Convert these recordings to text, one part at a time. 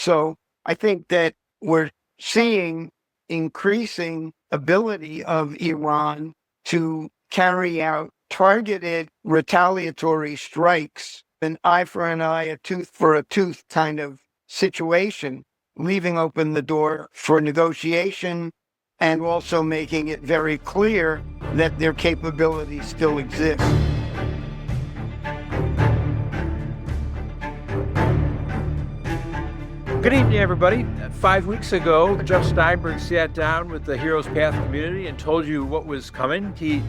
So I think that we're seeing increasing ability of Iran to carry out targeted retaliatory strikes, an eye for an eye, a tooth for a tooth kind of situation, leaving open the door for negotiation and also making it very clear that their capabilities still exist. Good evening, everybody. 5 weeks ago, Jeff Steinberg sat down with the Heroes Path community and told you what was coming. He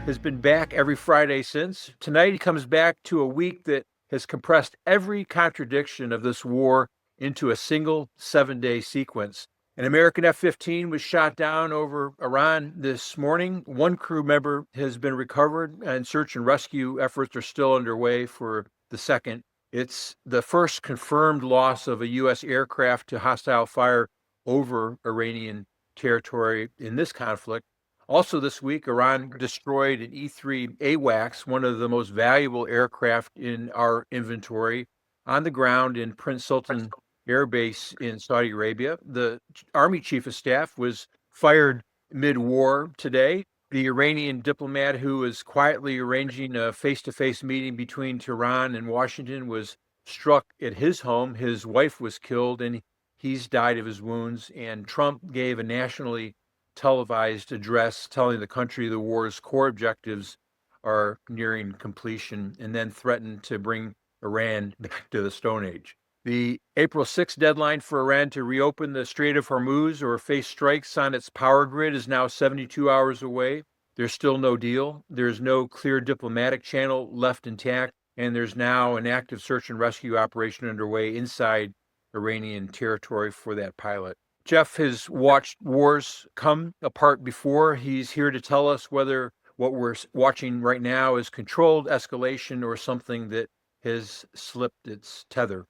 has been back every Friday since. Tonight, he comes back to a week that has compressed every contradiction of this war into a single 7-day sequence. An American F-15 was shot down over Iran this morning. One crew member has been recovered, and search and rescue efforts are still underway for the second. It's the first confirmed loss of a U.S. aircraft to hostile fire over Iranian territory in this conflict. Also this week, Iran destroyed an E-3 AWACS, one of the most valuable aircraft in our inventory, on the ground in Prince Sultan Air Base in Saudi Arabia. The Army Chief of Staff was fired mid-war today. The Iranian diplomat who was quietly arranging a face-to-face meeting between Tehran and Washington was struck at his home. His wife was killed and he's died of his wounds. And Trump gave a nationally televised address telling the country the war's core objectives are nearing completion, and then threatened to bring Iran back to the Stone Age. The April 6th deadline for Iran to reopen the Strait of Hormuz or face strikes on its power grid is now 72 hours away. There's still no deal. There's no clear diplomatic channel left intact, and there's now an active search and rescue operation underway inside Iranian territory for that pilot. Jeff has watched wars come apart before. He's here to tell us whether what we're watching right now is controlled escalation or something that has slipped its tether.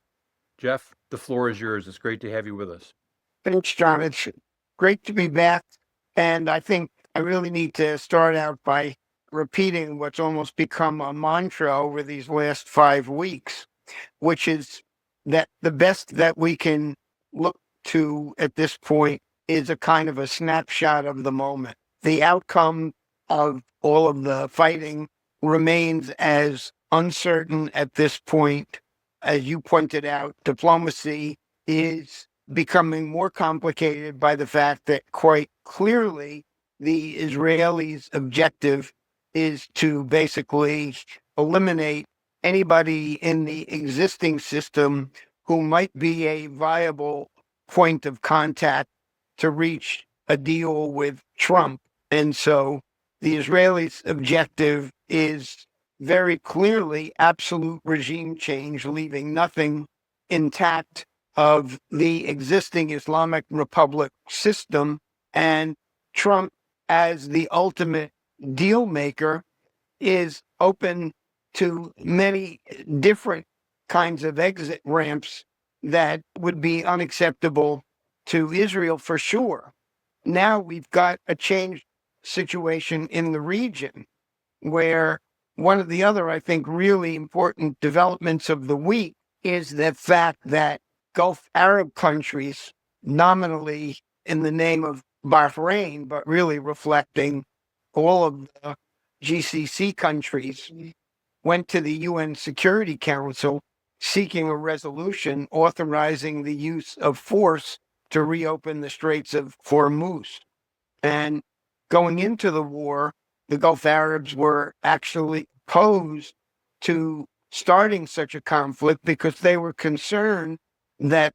Jeff, the floor is yours. It's great to have you with us. Thanks, John. It's great to be back. And I think I really need to start out by repeating what's almost become a mantra over these last 5 weeks, which is that the best that we can look to at this point is a kind of a snapshot of the moment. The outcome of all of the fighting remains as uncertain at this point. As you pointed out, diplomacy is becoming more complicated by the fact that quite clearly the Israelis' objective is to basically eliminate anybody in the existing system who might be a viable point of contact to reach a deal with Trump. And so the Israelis' objective is very clearly absolute regime change, leaving nothing intact of the existing Islamic Republic system. And Trump, as the ultimate deal maker, is open to many different kinds of exit ramps that would be unacceptable to Israel for sure. Now we've got a changed situation in the region where one of the other, I think, really important developments of the week is the fact that Gulf Arab countries, nominally in the name of Bahrain, but really reflecting all of the GCC countries, went to the UN Security Council seeking a resolution authorizing the use of force to reopen the Straits of Hormuz. And going into the war, the Gulf Arabs were actually opposed to starting such a conflict because they were concerned that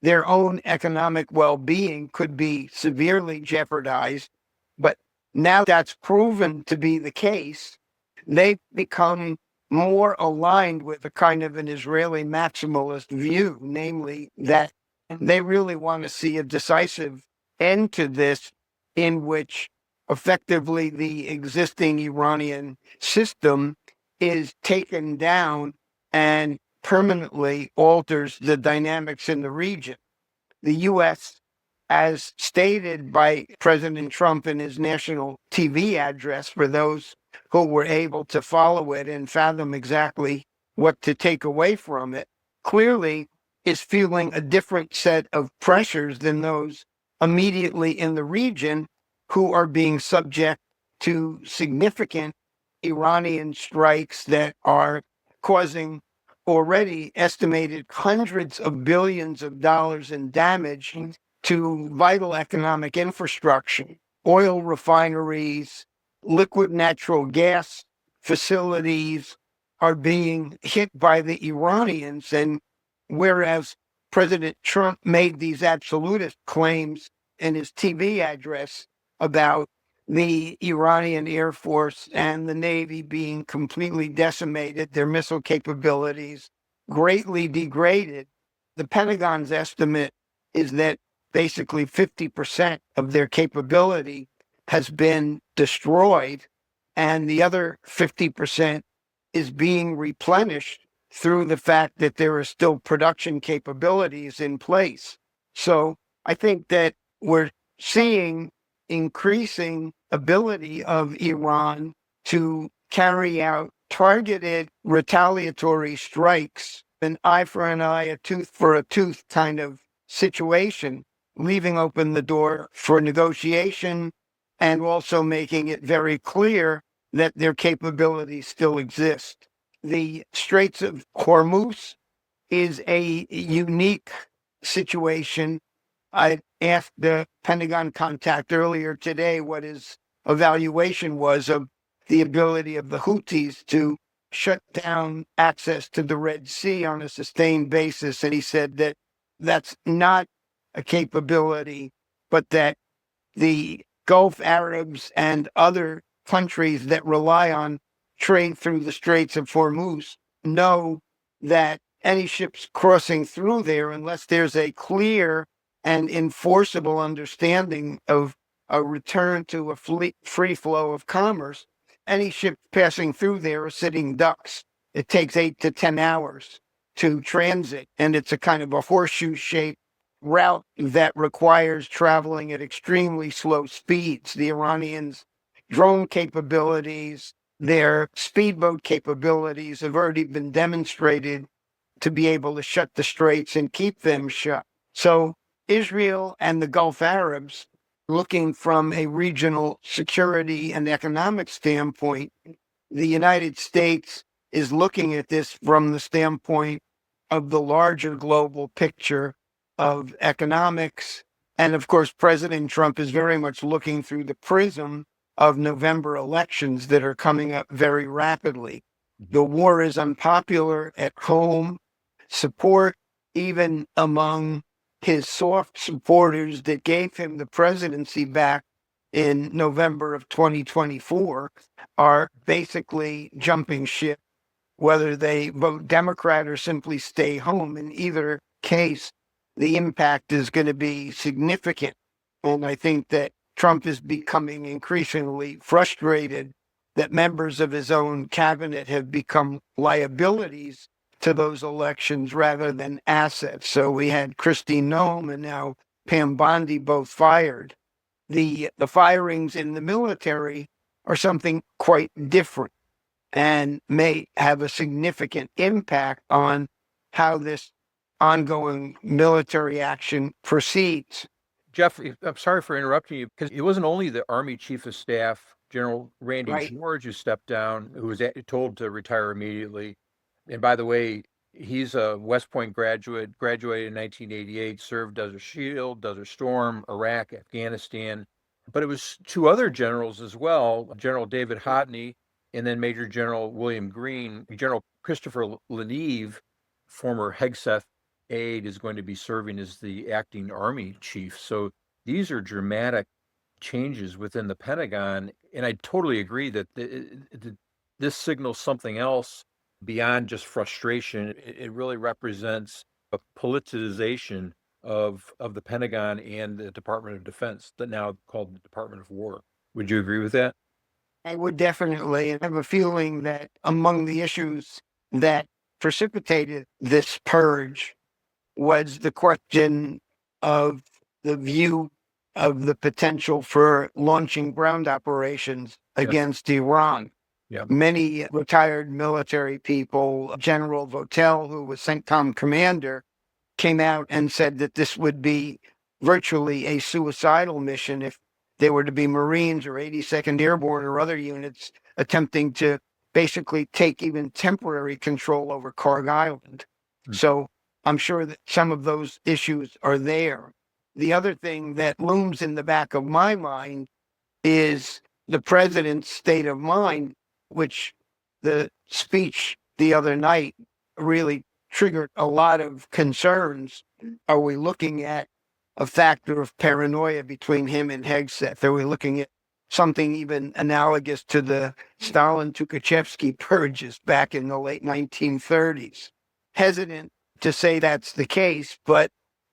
their own economic well-being could be severely jeopardized. But now that's proven to be the case. They've become more aligned with a kind of an Israeli maximalist view, namely that they really want to see a decisive end to this, in which effectively the existing Iranian system is taken down and permanently alters the dynamics in the region. The U.S., as stated by President Trump in his national TV address, for those who were able to follow it and fathom exactly what to take away from it, clearly is feeling a different set of pressures than those immediately in the region who are being subject to significant Iranian strikes that are causing already estimated hundreds of billions of dollars in damage to vital economic infrastructure, oil refineries, liquid natural gas facilities are being hit by the Iranians. And whereas President Trump made these absolutist claims in his TV address about the Iranian Air Force and the Navy being completely decimated, their missile capabilities greatly degraded, the Pentagon's estimate is that basically 50% of their capability has been destroyed, and the other 50% is being replenished through the fact that there are still production capabilities in place. So I think that we're seeing increasing ability of Iran to carry out targeted retaliatory strikes, an eye for an eye, a tooth for a tooth kind of situation, leaving open the door for negotiation and also making it very clear that their capabilities still exist. The Straits of Hormuz is a unique situation. I asked the Pentagon contact earlier today what his evaluation was of the ability of the Houthis to shut down access to the Red Sea on a sustained basis. And he said that that's not a capability, but that the Gulf Arabs and other countries that rely on trade through the Straits of Hormuz know that any ships crossing through there, unless there's a clear and enforceable understanding of a return to a free flow of commerce, any ship passing through there are sitting ducks. It takes 8 to 10 hours to transit, and it's a kind of a horseshoe-shaped route that requires traveling at extremely slow speeds. The Iranians' drone capabilities, their speedboat capabilities have already been demonstrated to be able to shut the straits and keep them shut. So Israel and the Gulf Arabs, looking from a regional security and economic standpoint, the United States is looking at this from the standpoint of the larger global picture of economics. And of course, President Trump is very much looking through the prism of November elections that are coming up very rapidly. The war is unpopular at home. Support, even among his soft supporters that gave him the presidency back in November of 2024, are basically jumping ship, whether they vote Democrat or simply stay home. In either case, the impact is going to be significant. And I think that Trump is becoming increasingly frustrated that members of his own cabinet have become liabilities to those elections rather than assets. So we had Kristi Noem and now Pam Bondi both fired. The firings in the military are something quite different and may have a significant impact on how this ongoing military action proceeds. Jeff, I'm sorry for interrupting you, because it wasn't only the Army Chief of Staff, General Randy Right. George, who stepped down, who was told to retire immediately. And by the way, he's a West Point graduate, graduated in 1988, served Desert Shield, Desert Storm, Iraq, Afghanistan. But it was two other generals as well, General David Hotney and then Major General William Green. General Christopher Leneve, former Hegseth aide, is going to be serving as the acting Army chief. So these are dramatic changes within the Pentagon. And I totally agree that this signals something else beyond just frustration. It really represents a politicization of the Pentagon and the Department of Defense, that now called the Department of War. Would you agree with that? I would definitely. And I have a feeling that among the issues that precipitated this purge was the question of the view of the potential for launching ground operations against Iran. Yeah. Many retired military people, General Votel, who was CENTCOM commander, came out and said that this would be virtually a suicidal mission if there were to be Marines or 82nd Airborne or other units attempting to basically take even temporary control over Karg Island. So I'm sure that some of those issues are there. The other thing that looms in the back of my mind is the president's state of mind, which the speech the other night really triggered a lot of concerns. Are we looking at a factor of paranoia between him and Hegseth? Are we looking at something even analogous to the Stalin-Tukhachevsky purges back in the late 1930s? Hesitant to say that's the case, but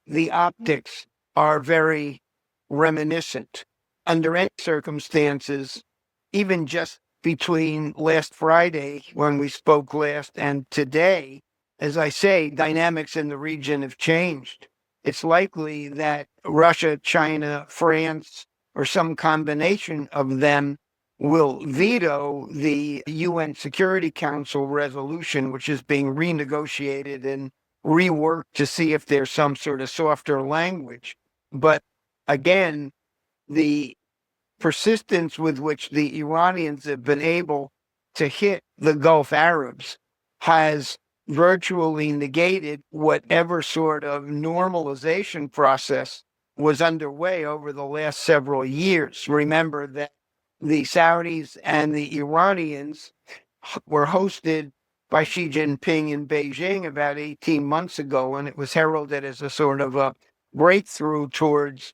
the optics are very reminiscent. Under any circumstances, even just between last Friday when we spoke last and today, as I say, dynamics in the region have changed. It's likely that Russia, China, France, or some combination of them will veto the UN Security Council resolution, which is being renegotiated and reworked to see if there's some sort of softer language. But again, the persistence with which the Iranians have been able to hit the Gulf Arabs has virtually negated whatever sort of normalization process was underway over the last several years. Remember that the Saudis and the Iranians were hosted by Xi Jinping in Beijing about 18 months ago, and it was heralded as a sort of a breakthrough towards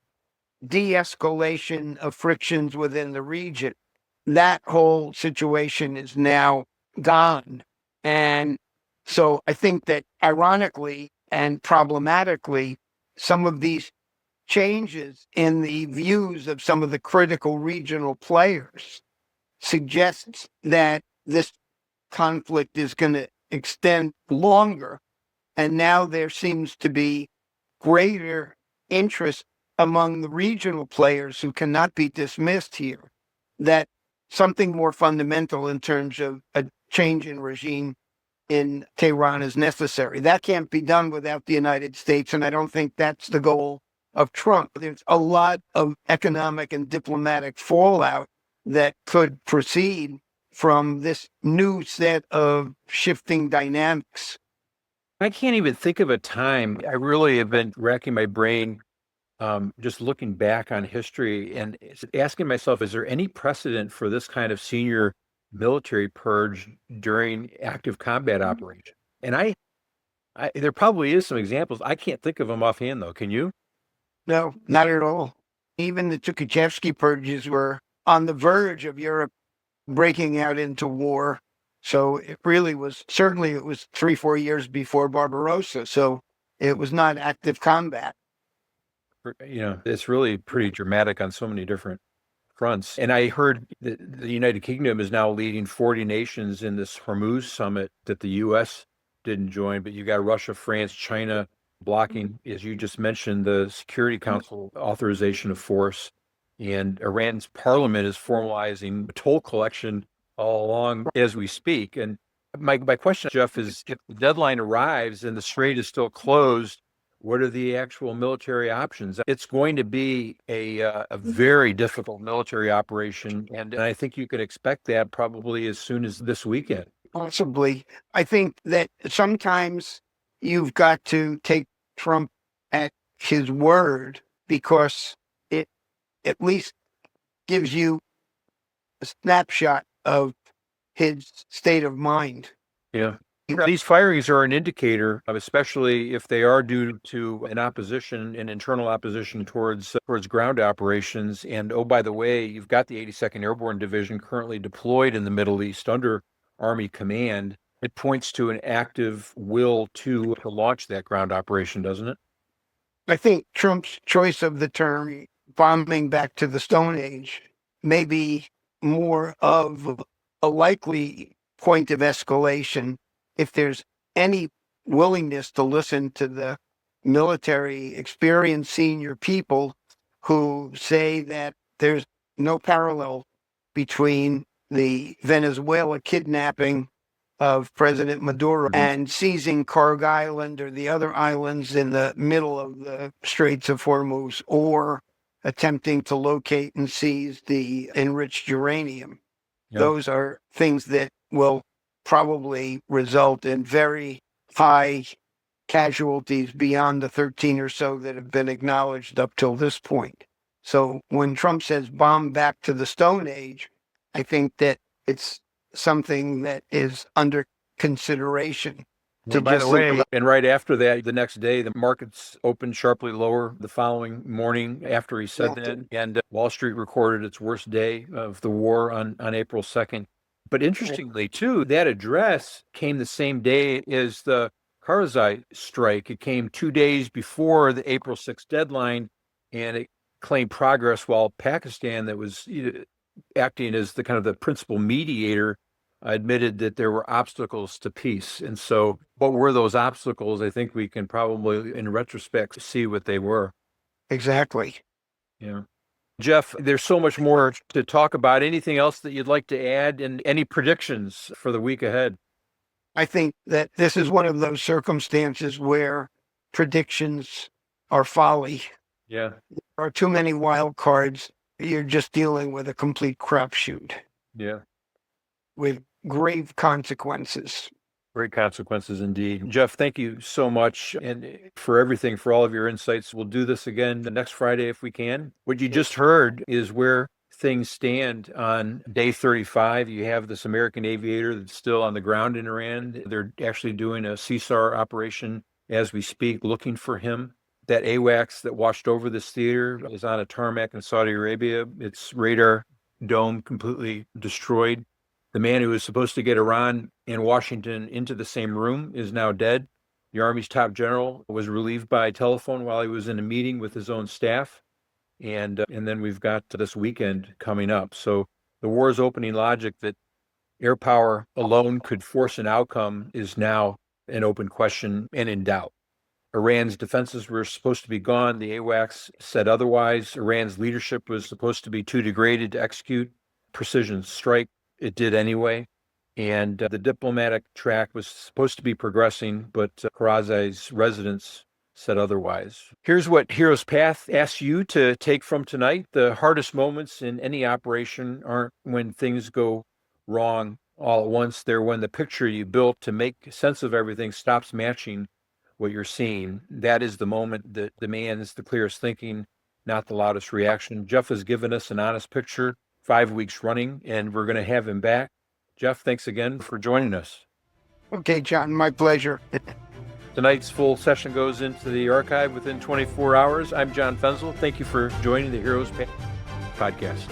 de-escalation of frictions within the region. That whole situation is now gone. And so I think that ironically and problematically, some of these changes in the views of some of the critical regional players suggests that this conflict is going to extend longer. And now there seems to be greater interest among the regional players who cannot be dismissed here, that something more fundamental in terms of a change in regime in Tehran is necessary. That can't be done without the United States, and I don't think that's the goal of Trump. There's a lot of economic and diplomatic fallout that could proceed from this new set of shifting dynamics. I can't even think of a time. I really have been racking my brain, just looking back on history and asking myself, is there any precedent for this kind of senior military purge during active combat operation? And I there probably is some examples. I can't think of them offhand, though. Can you? No, not at all. Even the Tukhachevsky purges were on the verge of Europe breaking out into war. So it really was, certainly it was 3-4 years before Barbarossa. So it was not active combat. It's really pretty dramatic on so many different fronts. And I heard that the United Kingdom is now leading 40 nations in this Hormuz summit that the U.S. didn't join, but you got Russia, France, China blocking, as you just mentioned, the Security Council authorization of force. And Iran's parliament is formalizing toll collection all along as we speak. And my question, Jeff, is if the deadline arrives and the strait is still closed, what are the actual military options? It's going to be a very difficult military operation. And I think you can expect that probably as soon as this weekend. Possibly. I think that sometimes you've got to take Trump at his word because it at least gives you a snapshot of his state of mind. Yeah. These firings are an indicator, especially if they are due to an internal opposition towards ground operations. And oh, by the way, you've got the 82nd Airborne Division currently deployed in the Middle East under Army command. It points to an active will to launch that ground operation, doesn't it? I think Trump's choice of the term bombing back to the Stone Age may be more of a likely point of escalation if there's any willingness to listen to the military experienced senior people who say that there's no parallel between the Venezuela kidnapping of President Maduro and seizing Karg Island or the other islands in the middle of the Straits of Hormuz, or attempting to locate and seize the enriched uranium. Yeah. Those are things that will probably result in very high casualties beyond the 13 or so that have been acknowledged up till this point. So when Trump says bomb back to the Stone Age, I think that it's something that is under consideration. Well, by the way, and right after that, the next day, the markets opened sharply lower the following morning after he said that. And Wall Street recorded its worst day of the war on April 2nd. But interestingly, too, that address came the same day as the Karzai strike. It came 2 days before the April 6th deadline, and it claimed progress, while Pakistan, that was acting as the kind of the principal mediator, admitted that there were obstacles to peace. And so what were those obstacles? I think we can probably, in retrospect, see what they were. Exactly. Yeah. Jeff, there's so much more to talk about. Anything else that you'd like to add, and any predictions for the week ahead? I think that this is one of those circumstances where predictions are folly. Yeah. There are too many wild cards. You're just dealing with a complete crapshoot. Yeah. With grave consequences. Great consequences indeed. Jeff, thank you so much, and for everything, for all of your insights. We'll do this again the next Friday if we can. What you just heard is where things stand on day 35. You have this American aviator that's still on the ground in Iran. They're actually doing a CSAR operation as we speak, looking for him. That AWACS that washed over this theater is on a tarmac in Saudi Arabia. Its radar dome completely destroyed. The man who was supposed to get Iran and Washington into the same room is now dead. The Army's top general was relieved by telephone while he was in a meeting with his own staff. And then we've got this weekend coming up. So the war's opening logic that air power alone could force an outcome is now an open question and in doubt. Iran's defenses were supposed to be gone. The AWACS said otherwise. Iran's leadership was supposed to be too degraded to execute precision strike. It did anyway. And the diplomatic track was supposed to be progressing, but Karzai's residents said otherwise. Here's what Hero's Path asks you to take from tonight. The hardest moments in any operation aren't when things go wrong all at once. They're when the picture you built to make sense of everything stops matching what you're seeing. That is the moment that demands the clearest thinking, not the loudest reaction. Jeff has given us an honest picture 5 weeks running, and we're going to have him back. Jeff, thanks again for joining us. Okay, John, my pleasure. Tonight's full session goes into the archive within 24 hours. I'm John Fenzel. Thank you for joining the Heroes Path podcast.